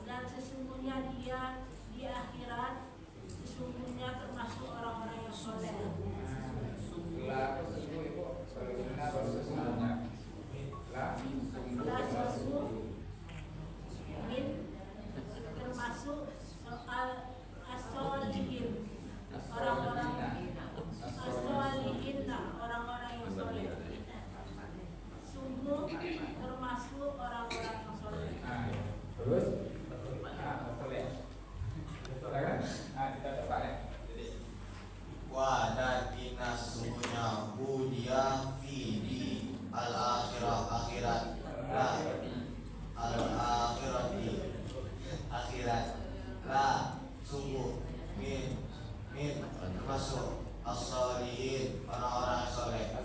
Dan sesungguhnya dia di akhirat sesungguhnya termasuk orang-orang yang soleh. Termasuk soal as-solihin, orang-orang as-solihin, orang-orang yang soleh. Sungguh termasuk orang-orang yang soleh. Terus kita coba ya. Wa dan inna sesungguhnya dia fi di akhirat la sungguh min termasuk as-solihin orang-orang soleh,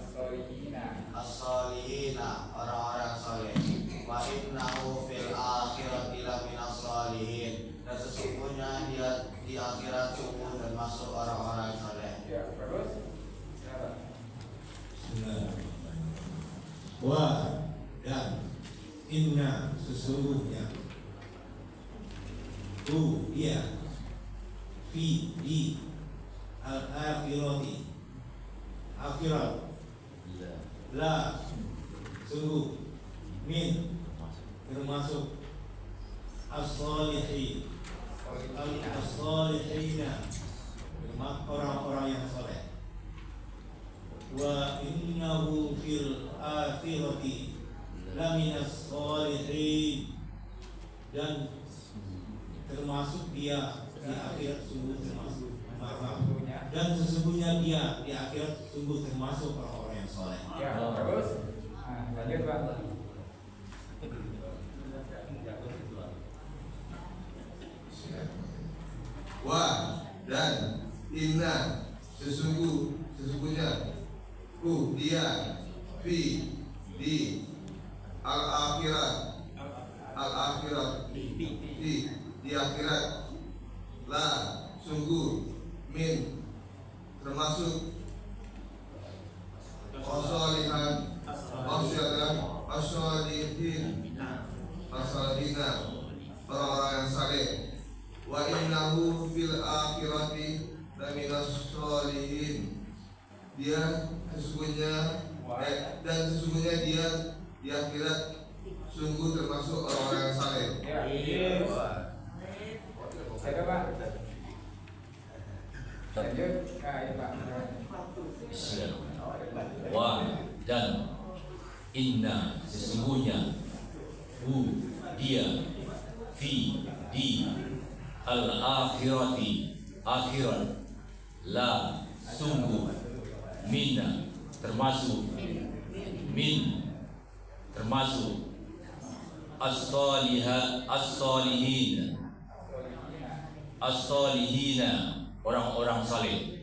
as-solihina orang-orang soleh. Wa innahu fil akhirati laminas solihin, dan sesungguhnya dia di akhirat sungguh termasuk orang-orang soleh. Wa dan inna sesungguhnya dia fi di al-akhirati akhirat la sungguh min termasuk as-solihin as-solihina orang-orang yang soleh. Wa innahu fil akhirati laminas solihin, dan termasuk dia di akhirat sungguh termasuk dan sesungguhnya dia di akhirat sungguh termasuk orang-orang yang soleh. Ya, terus lanjut Bang. Wa dan inna sesungguhnya dia fi di al-akhirat di akhirat la sungguh min termasuk as-solihina orang-orang yang saleh. Wa innahu fil akhirati laminas solihin, dia sesungguhnya dan sesungguhnya dia di akhirat sungguh termasuk orang-orang yang saleh. Saya Pak. Lanjut. Ya Pak. Wa dan inna sesungguhnya dia fi di al-akhirati akhirat la sungguh minna termasuk as-solihina orang-orang saleh.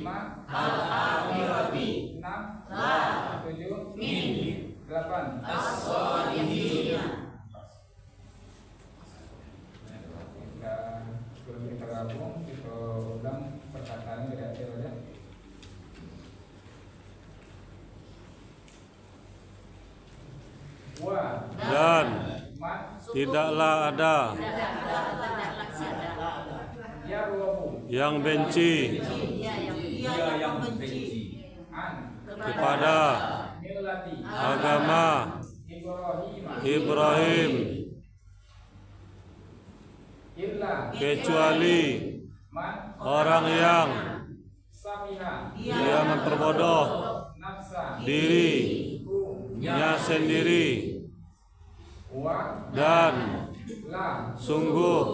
5 al-akhirati 6 la 7 min 8 as-solihin. Sebelum kita gabung, kita ulang perkataannya dari akhir aja. Dan tidaklah ada yang benci kepada agama Ibrahim kecuali orang yang dia memperbodoh dirinya sendiri, dan sungguh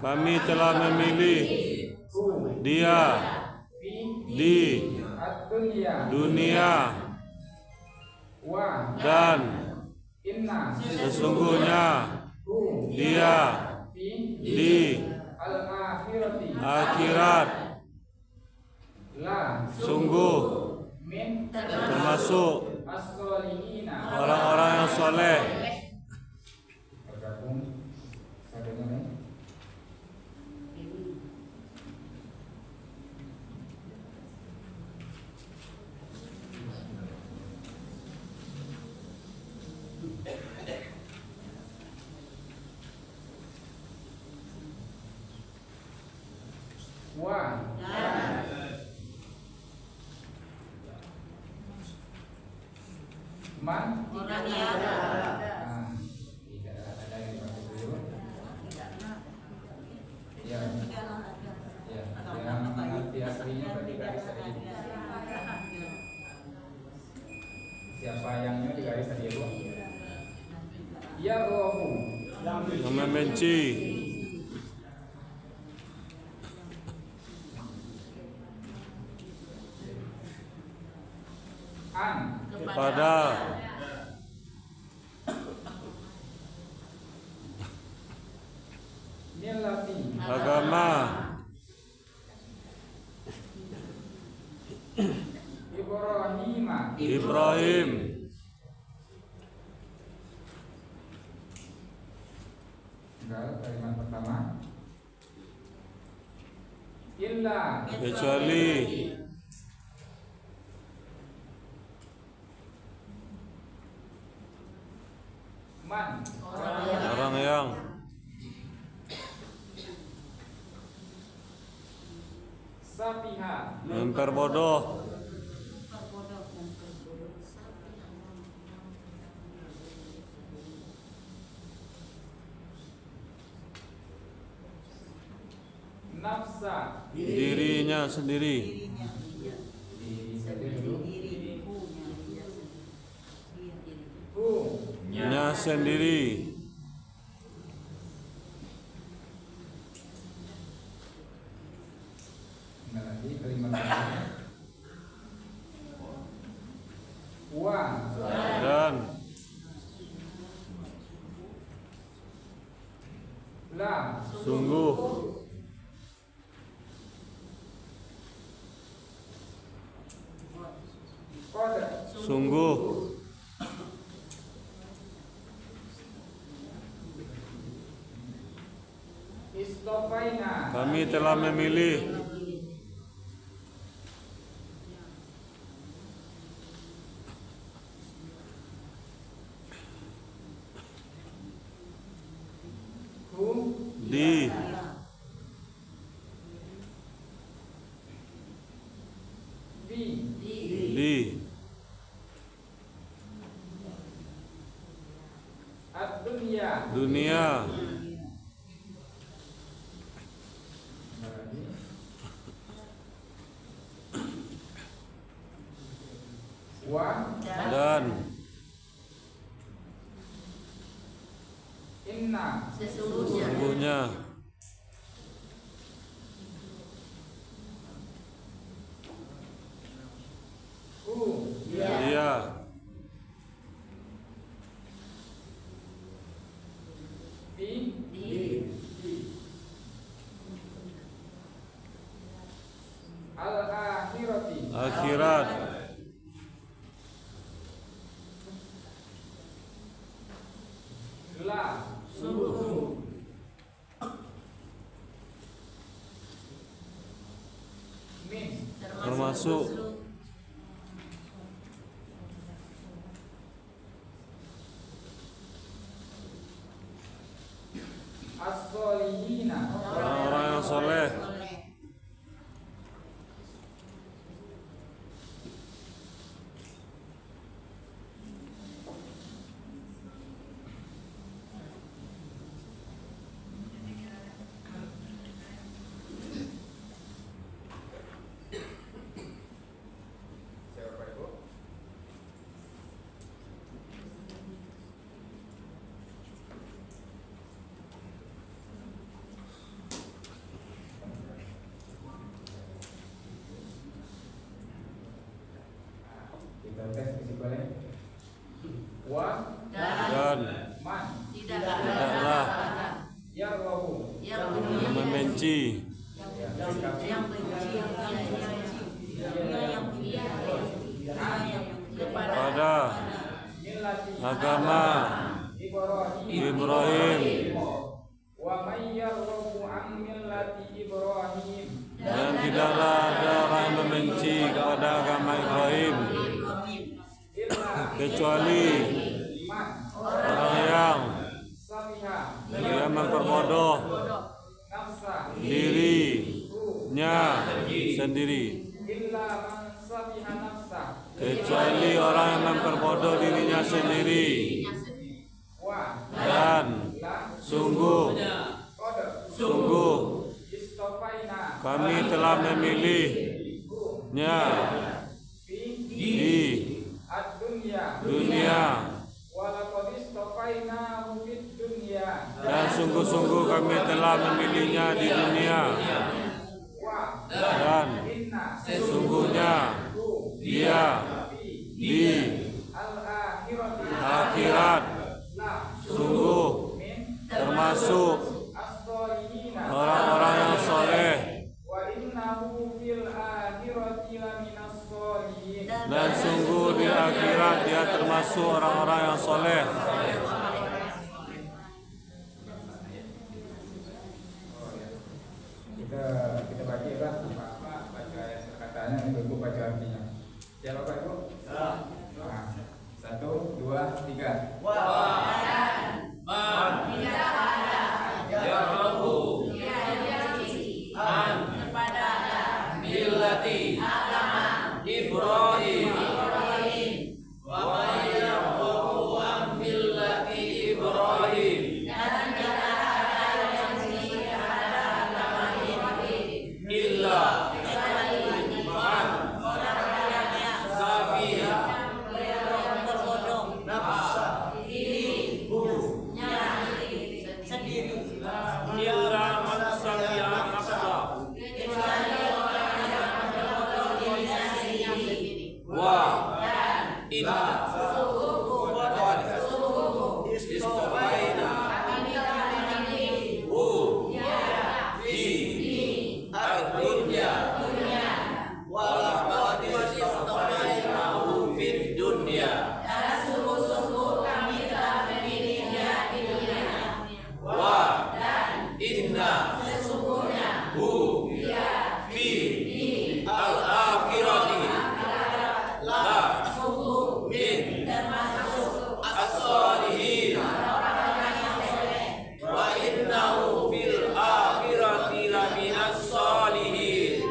kami telah memilih dia di dunia, dan sesungguhnya dia di akhirat sungguh termasuk orang-orang yang soleh. Siapa yangnya di garis tadi Bu? Ya rohu yang membenci kepada agama Ibrahim. Enggak, kalimat pertama. Illa Kecuali man orang yang safiha memperbodoh nafsa dirinya sendiri. Nya sendiri. Nah, lagi kalimat pertama. Wa Dan la sungguh qad sungguh istofaina kami telah memilih di dunia dan inna sesungguhnya dia akhirat termasuk orang-orang yang soleh. kita tes kesimpulannya. Wa Dan man tidaklah yarwahu yang membenci pada agama Ibrahim wa may yarwahu an millati Ibrahim dan tidaklah ada orang yang membenci kepada agama Ibrahim kecuali orang yang dia memperbodoh dirinya sendiri, kecuali orang yang memperbodoh dirinya sendiri. Dan sungguh kami telah memilihnya di dunia, dan sungguh-sungguh kami telah memilihnya di dunia, dan sesungguhnya dia di akhirat sungguh termasuk orang-orang yang soleh, dan sungguh di akhirat dia termasuk orang-orang yang soleh. Kita baca ya Pak, baca katanya, Ibu baca artinya. Ya Bapak Ibu. Nah, 1, 2, 3. Tidak ada Ya Rabbu an kepada millati Ibrahim wa man yarghabu an millati Ibrahim illa man safiha illa man safiha nafsa wa inna istafaina fi ad-dunya wa laqad istafainahu fid dunya wa inna hu fi al-akhirati la min as-salihin wa innahu fil akhirati la min as-salihin.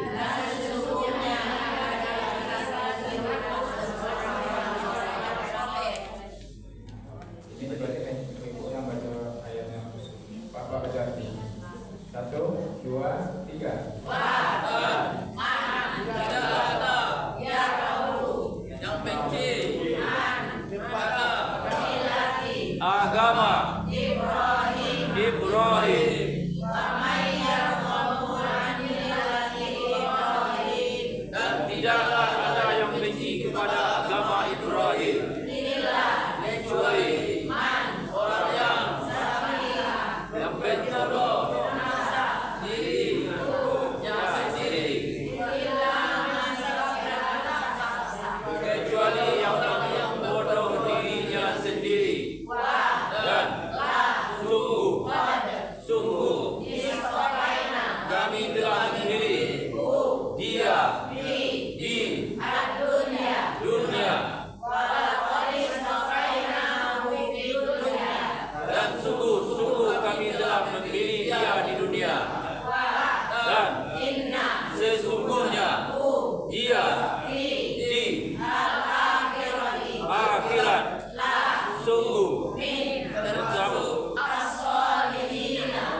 Ini berarti Ibu yang baca ayatnya. Pak baca artinya. 1, 2, 3. Tidak ada yang benci kepada Agama Ibrahim dan tidaklah ada yang benci kepada agama Ibrahim kecuali orang yang berbodoh dirinya sendiri, kecuali yang bodoh dirinya sendiri, dan sungguh kami telah memilih dia di dunia, dan sungguh kami telah memilih dia di dunia, dan sesungguhnya dia di akhirat sungguh termasuk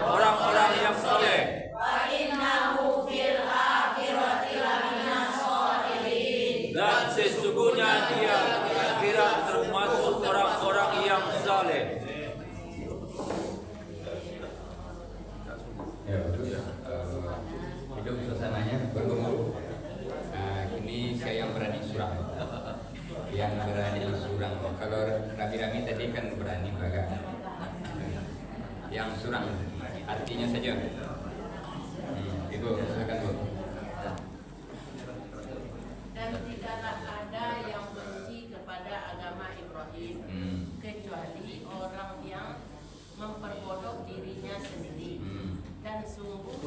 orang-orang yang soleh. Dan sesungguhnya dia di akhirat termasuk orang-orang yang saleh. Ya bagus. Hidup suasananya bergemuruh. Nah, kini saya yang berani surang. Yang berani surang. Kalau rami-rami tadi kan berani belaga. Yang surang artinya saja. Ibu silakan Bu. Dan tidaklah ada yang benci kepada agama Ibrahim kecuali orang yang memperbodoh dirinya sendiri, dan sungguh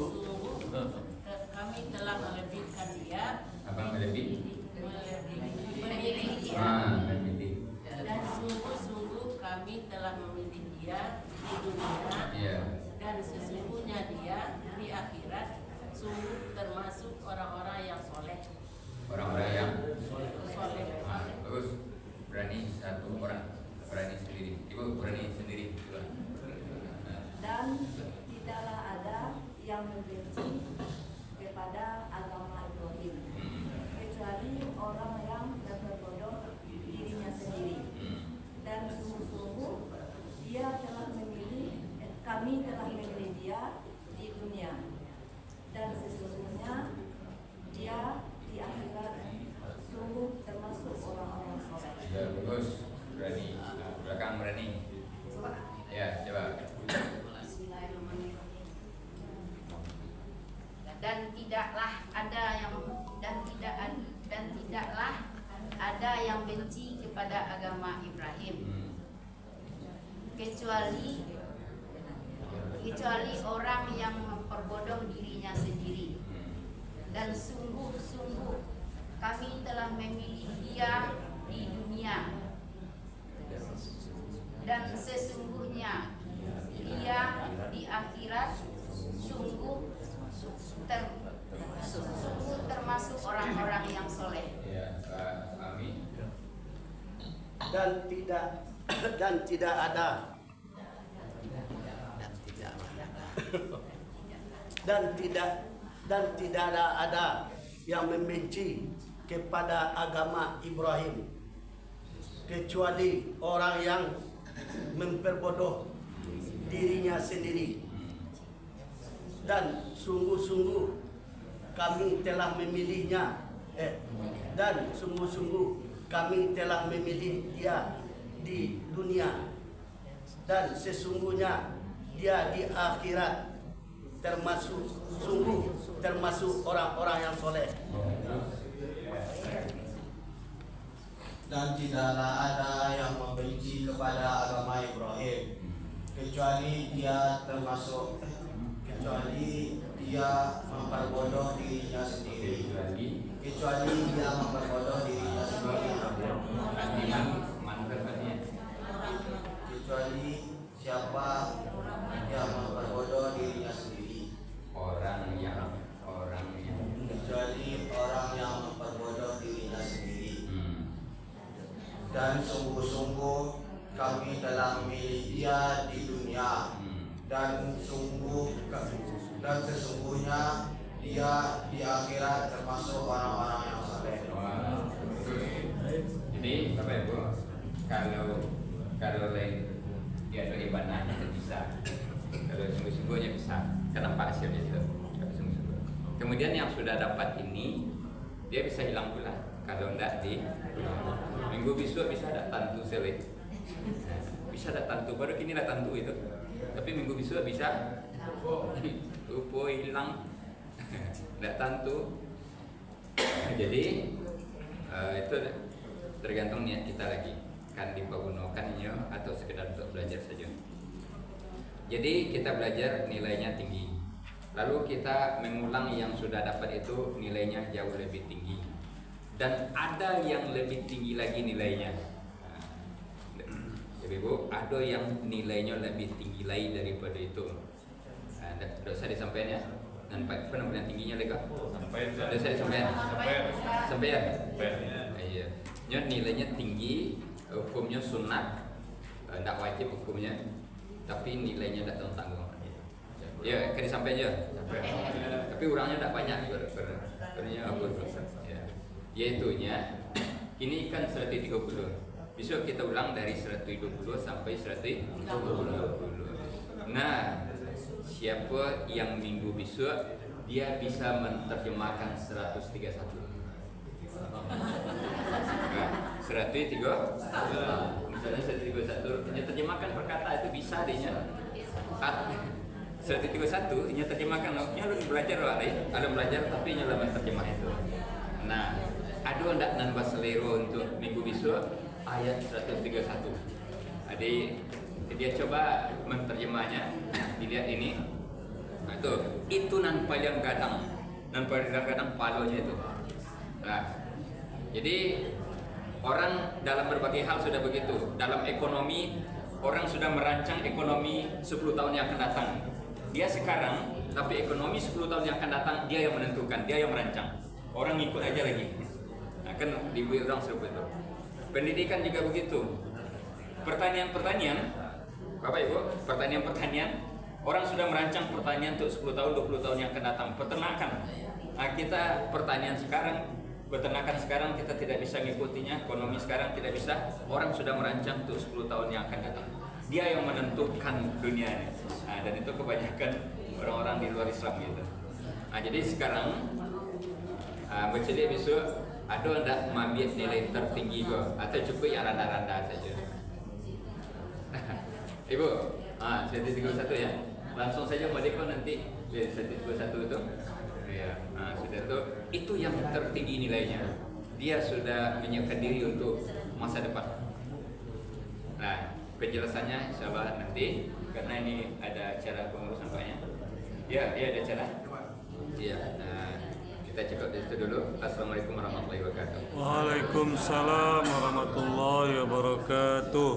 kami telah melebihkan dia. Apa melebih? Memilih dia. Memilih. Dan sungguh kami telah memilih dia di dunia, dan sesungguhnya dia di akhirat sungguh termasuk orang-orang yang soleh. Orang-orang yang soleh. Bagus. Berani satu orang, berani sendiri. Ibu berani sendiri. Dan tidaklah ada yang membenci kepada agama Ibrahim kecuali orang yang berbodoh dirinya sendiri, dan sungguh-sungguh dia telah memilih, kami telah memilih dia di dunia, dan sesungguhnya dia di akhirat sungguh termasuk orang-orang soleh. Ya bagus. Berani. Belakang berani. Ya coba. Dan tidaklah ada yang benci kepada agama Ibrahim kecuali orang yang memperbodoh dirinya sendiri. Dan sungguh-sungguh kami telah memilih dia di dunia, dan sesungguhnya dia di akhirat sungguh termasuk orang-orang yang soleh. Ya, amin. Dan tidak ada yang membenci kepada agama Ibrahim kecuali orang yang memperbodoh dirinya sendiri. Dan sungguh-sungguh kami telah memilihnya dia di dunia, dan sesungguhnya dia di akhirat termasuk orang-orang yang soleh. Dan tidaklah ada yang membenci kepada agama Ibrahim kecuali dia memperbodoh dirinya sendiri. Kecuali siapa yang memperbodoh dirinya sendiri. Kecuali orang yang memperbodoh dirinya sendiri. Dan sungguh-sungguh kami telah memilih dia di dunia, dan sesungguhnya dia di akhirat termasuk orang-orang yang saleh. Jadi Bapak Ibu, kalau lain dia ada ibadahnya bisa, kalau sungguh-sungguhnya bisa. Kenapa hasilnya itu? Sungguh-sungguh. Kemudian yang sudah dapat ini dia bisa hilang pula. Kalau tidak di minggu besok bisa ada tantu selek, bisa ada tantu, baru kini ada tantu itu, tapi minggu besok bisa lupa hilang, tidak tantu. Jadi itu tergantung niat kita lagi, kan dipergunakannya atau sekedar untuk belajar saja. Jadi kita belajar nilainya tinggi, lalu kita mengulang yang sudah dapat itu nilainya jauh lebih tinggi. Dan ada yang lebih tinggi lagi nilainya. Jadi Bu, ada yang nilainya lebih tinggi lagi daripada itu. Tidak usah disampaikan ya. Dan apa namanya tingginya lagi? Tidak usah disampaikan. Sampai. Iya. Nilainya tinggi, hukumnya sunat, tidak wajib hukumnya, tapi nilainya tidak tanggung. Ya, kan disampaikan aja. Tapi orangnya tidak banyak juga. Pernya apa? Yaitunya ini kan 130. Besok kita ulang dari 120 sampai 120. Nah, siapa yang minggu besok dia bisa menerjemahkan 131. Nah, 131. Misalnya 131, dia terjemahkan perkata itu bisa dehnya. 131 nya terjemahkan, nya lu belajar ada belajar tapi nya dalam terjemah itu. Nah, ada ndak nambah selero untuk minggu besok ayat 131. Jadi dia coba menterjemahnya, dilihat ini. Nah, itu nan paling gadang palonya itu. Nah, jadi orang dalam berbagai hal sudah begitu. Dalam ekonomi, orang sudah merancang ekonomi 10 tahun yang akan datang. Dia sekarang, tapi ekonomi 10 tahun yang akan datang dia yang menentukan, dia yang merancang. Orang ngikut aja lagi. Nah, kan dibuat orang seperti itu. Pendidikan juga begitu. Pertanian, Bapak Ibu, pertanian, orang sudah merancang pertanian untuk 10 tahun, 20 tahun yang akan datang. Peternakan. Nah, kita pertanian sekarang, peternakan sekarang kita tidak bisa mengikutinya, ekonomi sekarang tidak bisa. Orang sudah merancang untuk 10 tahun yang akan datang. Dia yang menentukan dunia ini. Nah, dan itu kebanyakan orang-orang di luar Islam gitu. Nah, jadi sekarang bercelik besok ada ndak mengambil nilai tertinggi kok atau cukup yang randa-randa saja. Ibu, 131 ya. Langsung saja Madeko nanti 131 itu. Ya, sudah itu yang tertinggi nilainya. dia sudah menyiapkan diri untuk masa depan. Nah, penjelasannya insya Allah nanti, karena ini ada acara pengurusan Paknya. Ya, ada acara. Iya, nah, kita cekap di situ dulu. Assalamualaikum warahmatullahi wabarakatuh. Waalaikumsalam warahmatullahi wabarakatuh.